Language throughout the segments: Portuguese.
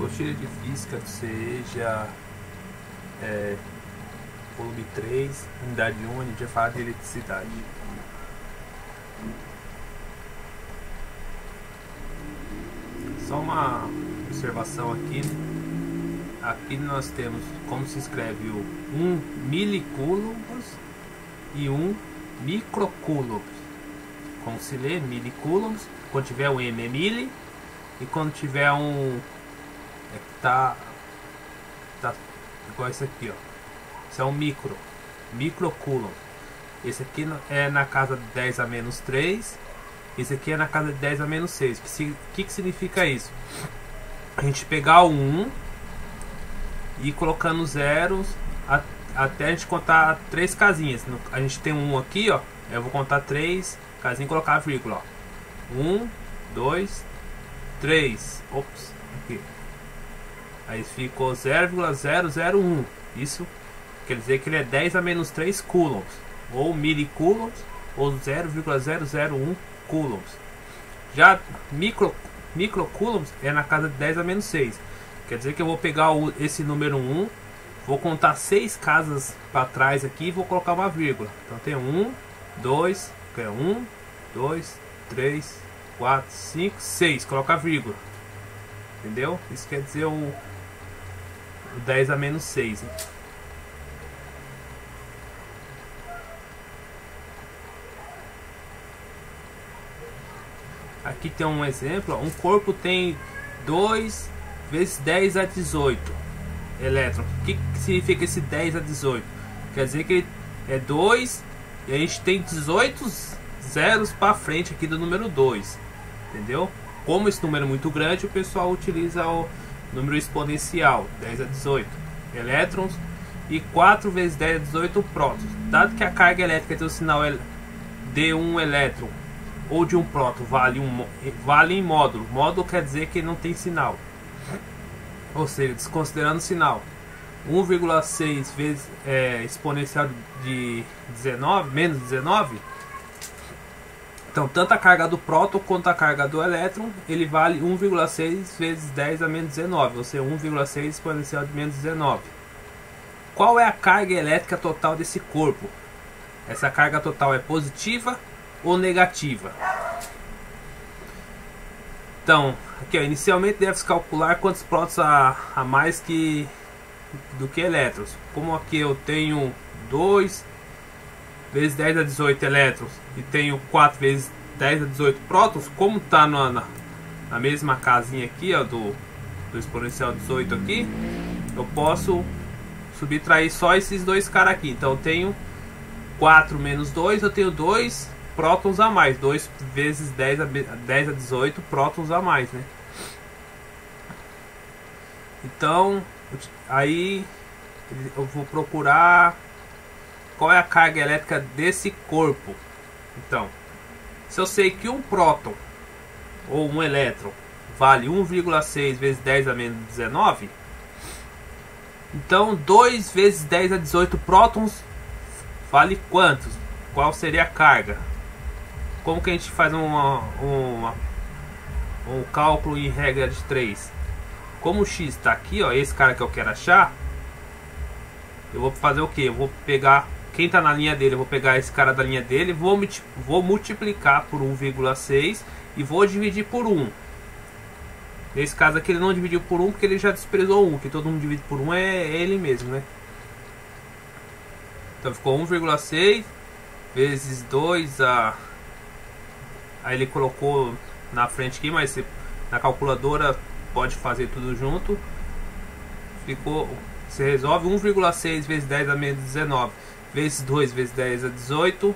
Apostila de Física, seja volume 3, unidade 1, a gente vai falar de eletricidade. Só uma observação aqui, né? Aqui nós temos como se escreve o 1 milicoulombs e 1 microcoulombs. Como se lê milicoulombs, quando tiver um M é mili, e quando tiver um tá igual esse aqui, ó. Isso é um microcoulomb. Esse aqui é na casa de 10 a menos 3. Esse aqui é na casa de 10 a menos 6. O que significa isso? A gente pegar o 1 e ir colocando zeros até a gente contar 3 casinhas. A gente tem um aqui, ó. Eu vou contar 3 casinhas e colocar a vírgula, ó. 1, 2, 3. Ops, aqui. Aí ficou 0,001. Isso quer dizer que ele é 10 a menos 3 coulombs, ou milicoulombs, ou 0,001 coulombs. Já microcoulombs é na casa de 10 a menos 6. Quer dizer que eu vou pegar esse número 1, vou contar 6 casas para trás aqui e vou colocar uma vírgula. Então tem 1, 2, 1, 2, 3, 4, 5, 6. Coloca a vírgula. Entendeu? Isso quer dizer o 10 a menos 6. Né? Aqui tem um exemplo, ó. Um corpo tem 2 vezes 10 a 18 elétrons. O que significa esse 10 a 18? Quer dizer que ele é 2 e a gente tem 18 zeros para frente aqui do número 2. Entendeu? Como esse número é muito grande, o pessoal utiliza o número exponencial, 10 a 18 elétrons, e 4 vezes 10 a 18 prótons. Dado que a carga elétrica tem o sinal de um elétron ou de um próton vale em módulo. Módulo quer dizer que não tem sinal, ou seja, desconsiderando o sinal. 1,6 vezes exponencial de 19, menos 19. Então, tanto a carga do próton quanto a carga do elétron, ele vale 1,6 vezes 10 a menos 19, ou seja, 1,6 exponencial de menos 19. Qual é a carga elétrica total desse corpo? Essa carga total é positiva ou negativa? Então, aqui, ó, inicialmente deve-se calcular quantos prótons a mais do que elétrons. Como aqui eu tenho 2 vezes 10 a 18 elétrons e tenho 4 vezes 10 a 18 prótons, como está na mesma casinha aqui, ó, do exponencial 18 aqui, eu posso subtrair só esses dois caras aqui. Então eu tenho 4 menos 2, eu tenho 2 prótons a mais, 2 vezes 10 a 18 prótons a mais, né? Então aí eu vou procurar qual é a carga elétrica desse corpo. Então, se eu sei que um próton ou um elétron vale 1,6 vezes 10 a menos 19, então 2 vezes 10 a 18 prótons vale quantos? Qual seria a carga? Como que a gente faz um cálculo em regra de 3? Como o x está aqui, ó, esse cara que eu quero achar, eu vou fazer o que? Eu vou pegar quem está na linha dele, eu vou pegar esse cara da linha dele, vou multiplicar por 1,6 e vou dividir por 1. Nesse caso aqui ele não dividiu por 1 porque ele já desprezou 1, que todo mundo divide por 1 é ele mesmo, né? Então ficou 1,6 vezes 2 aí ele colocou na frente aqui, mas na calculadora pode fazer tudo junto. Você resolve 1,6 vezes 10 a menos 19 vezes 2 vezes 10 a 18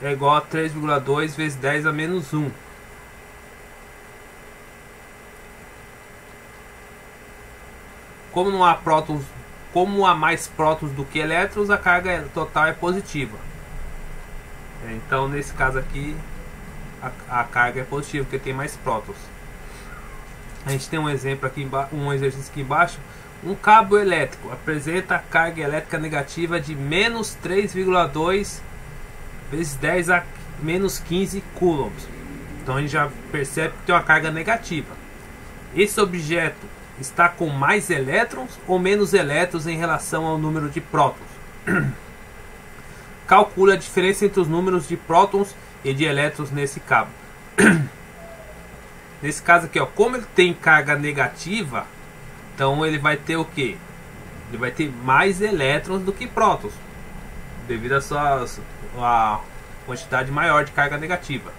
é igual a 3,2 vezes 10 a menos 1. Como não há prótons, como há mais prótons do que elétrons, a carga total é positiva. Então nesse caso aqui a carga é positiva porque tem mais prótons. A gente tem um exemplo aqui, um exercício aqui embaixo. Um cabo elétrico apresenta carga elétrica negativa de menos 3,2 vezes 10 a menos 15 coulombs. Então a gente já percebe que tem uma carga negativa. Esse objeto está com mais elétrons ou menos elétrons em relação ao número de prótons. Calcule a diferença entre os números de prótons e de elétrons nesse cabo. Nesse caso aqui, ó, como ele tem carga negativa, então ele vai ter o que? Ele vai ter mais elétrons do que prótons, devido a quantidade maior de carga negativa.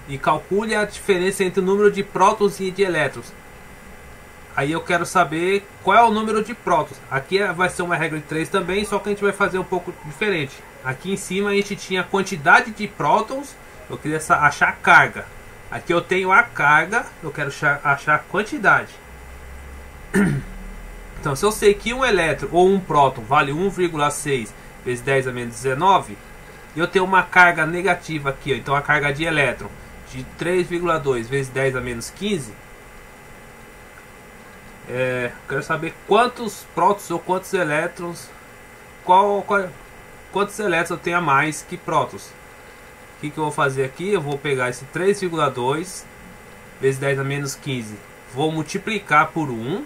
E calcule a diferença entre o número de prótons e de elétrons. Aí eu quero saber qual é o número de prótons. Aqui vai ser uma regra de 3 também, só que a gente vai fazer um pouco diferente. Aqui em cima a gente tinha a quantidade de prótons, eu queria achar a carga. Aqui eu tenho a carga, eu quero achar a quantidade. Então, se eu sei que um elétron ou um próton vale 1,6 vezes 10 a menos 19, e eu tenho uma carga negativa aqui, ó, então a carga de elétron de 3,2 vezes 10 a menos 15, quero saber quantos prótons ou quantos elétrons, quantos elétrons eu tenho a mais que prótons. O que eu vou fazer aqui? Eu vou pegar esse 3,2 vezes 10 a menos 15, vou multiplicar por 1.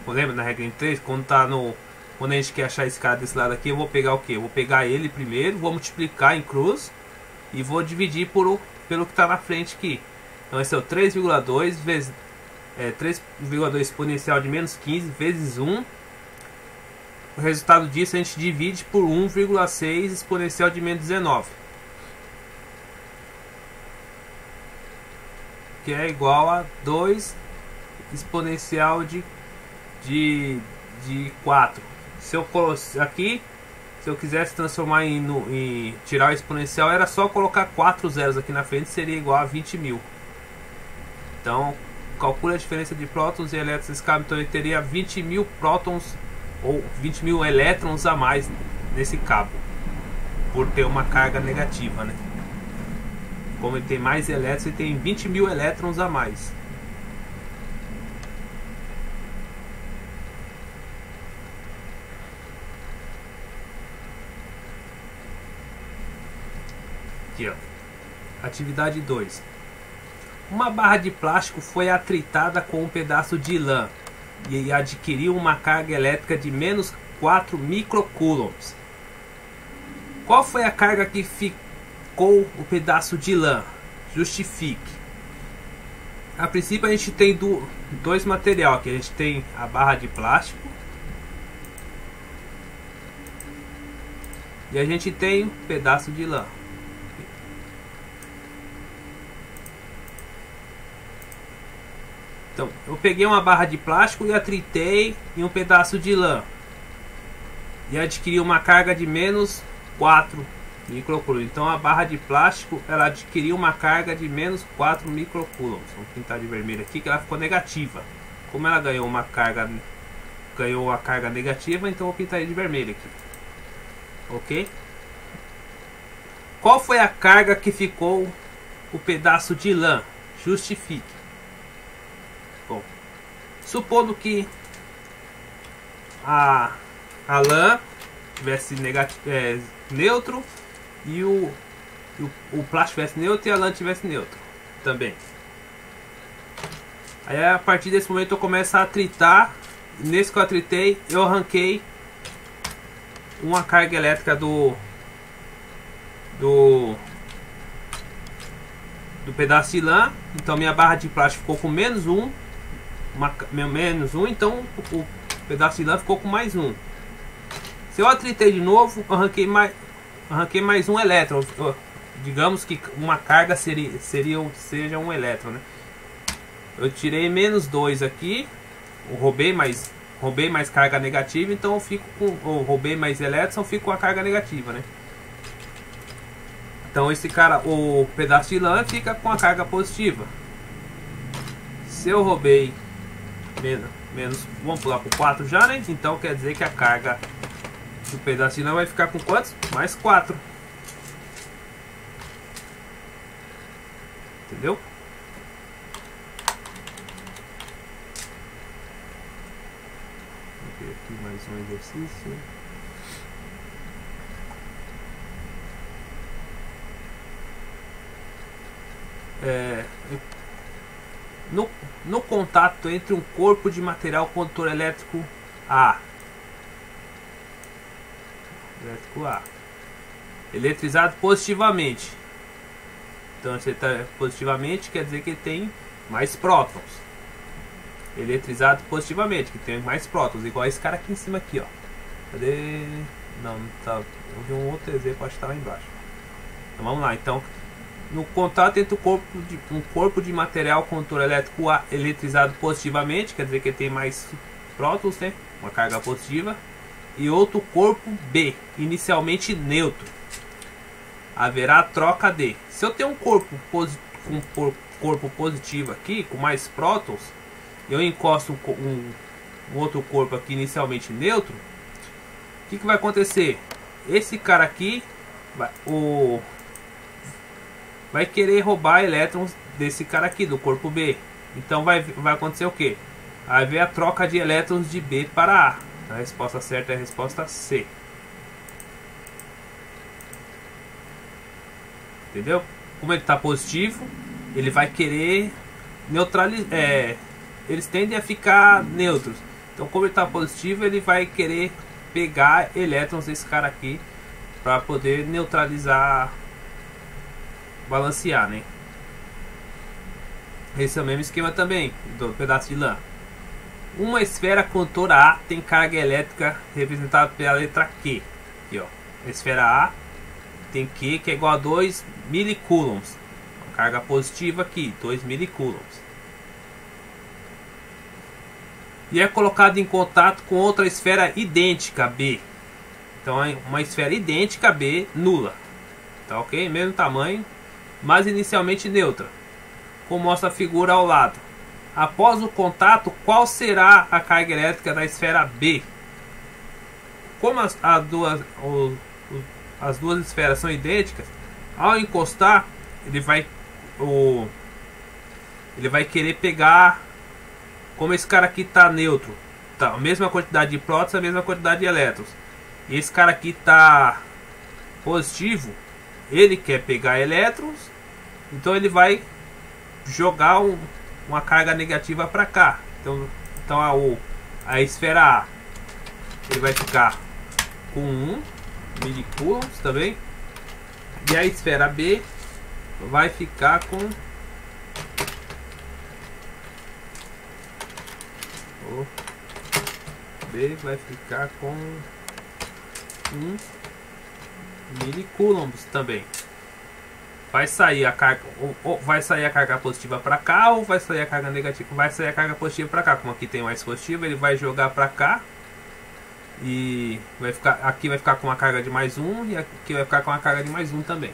Lembra na regra em 3? Quando a gente quer achar esse cara desse lado aqui, eu vou pegar o que? Eu vou pegar ele primeiro, vou multiplicar em cruz e vou dividir pelo que está na frente aqui. Então esse é o 3,2 vezes 3,2 exponencial de menos 15 vezes 1. O resultado disso a gente divide por 1,6 exponencial de menos 19, que é igual a 2 exponencial de 4. Se eu aqui, se eu quisesse transformar em tirar o exponencial, era só colocar 4 zeros aqui na frente, seria igual a 20.000. Então calcule a diferença de prótons e elétrons nesse cabo. Então ele teria 20.000 prótons ou 20.000 elétrons a mais nesse cabo, por ter uma carga negativa, né? Como ele tem mais elétrons, ele tem 20.000 elétrons a mais. Aqui, ó. Atividade 2. Uma barra de plástico foi atritada com um pedaço de lã e adquiriu uma carga elétrica de menos 4 microcoulombs. Qual foi a carga que ficou o pedaço de lã? Justifique. A princípio a gente tem dois materiais aqui. A gente tem a barra de plástico e a gente tem um pedaço de lã. Então, eu peguei uma barra de plástico e atritei em um pedaço de lã e adquiri uma carga de menos 4 microcoulombs. Então, a barra de plástico ela adquiriu uma carga de menos 4 microcoulombs. Vamos pintar de vermelho aqui que ela ficou negativa. Como ela ganhou a carga negativa, então eu vou pintar de vermelho aqui. Ok? Qual foi a carga que ficou o pedaço de lã? Justifique. Bom, supondo que a lã tivesse neutro e o plástico tivesse neutro e a lã tivesse neutro também. Aí a partir desse momento eu começo a atritar. Nesse que eu atritei, eu arranquei uma carga elétrica do pedaço de lã. Então minha barra de plástico ficou com menos 1. Então o pedaço de lã ficou com mais 1. Se eu atritei de novo, eu arranquei mais um elétron. Digamos que uma carga seja um elétron, né? Eu tirei menos 2 aqui. Eu roubei mais carga negativa, então eu fico com. Ou roubei mais elétrons, eu fico com a carga negativa, né? Então esse cara, o pedaço de lã fica com a carga positiva. Se eu roubei menos, vamos pular para o 4 já, né? Então quer dizer que a carga do pedaço de lã vai ficar com quantos? Mais 4. Entendeu? Vou ver aqui mais um exercício. no contato entre um corpo de material condutor elétrico A. Eletrizado positivamente. Então, se está positivamente, quer dizer que ele tem mais prótons. Eletrizado positivamente, que tem mais prótons, igual esse cara aqui em cima aqui, ó. Cadê? Não tá. Eu vi um outro exemplo, acho que tá lá embaixo. Então vamos lá. Então, no contato entre um corpo de material condutor elétrico A eletrizado positivamente, quer dizer que ele tem mais prótons, né? Uma carga positiva, e outro corpo B, inicialmente neutro, haverá troca de. Se eu tenho um corpo corpo positivo aqui, com mais prótons, eu encosto um outro corpo aqui inicialmente neutro, o que vai acontecer? Esse cara aqui vai querer roubar elétrons desse cara aqui, do corpo B. Então vai acontecer o que? Vai haver a troca de elétrons de B para A. A resposta certa é a resposta C. Entendeu? Como ele está positivo, ele vai querer neutralizar. Eles tendem a ficar neutros. Então, como ele está positivo, ele vai querer pegar elétrons desse cara aqui para poder neutralizar, balancear, né? Esse é o mesmo esquema também do pedaço de lã. Uma esfera condutora A tem carga elétrica representada pela letra Q. Aqui, ó. A esfera A tem Q, que é igual a 2 milicoulombs. Carga positiva aqui, 2 milicoulombs. E é colocado em contato com outra esfera idêntica B. Então é uma esfera idêntica B nula. Tá ok? Mesmo tamanho, mas inicialmente neutra. Como mostra a figura ao lado. Após o contato, qual será a carga elétrica da esfera B? Como as duas esferas são idênticas, ao encostar, ele vai querer pegar, como esse cara aqui está neutro, tá, a mesma quantidade de prótons, a mesma quantidade de elétrons. E esse cara aqui está positivo, ele quer pegar elétrons, então ele vai jogar uma carga negativa para cá. Então a esfera A, ele vai ficar com 1 milicoulombs também, e a esfera B vai ficar com com 1 milicoulombs também. Vai sair a carga, ou vai sair a carga positiva para cá, ou vai sair a carga negativa. Vai sair a carga positiva para cá. Como aqui tem mais positivo, ele vai jogar para cá e vai ficar, aqui vai ficar com uma carga de mais 1 e aqui vai ficar com uma carga de mais 1 também.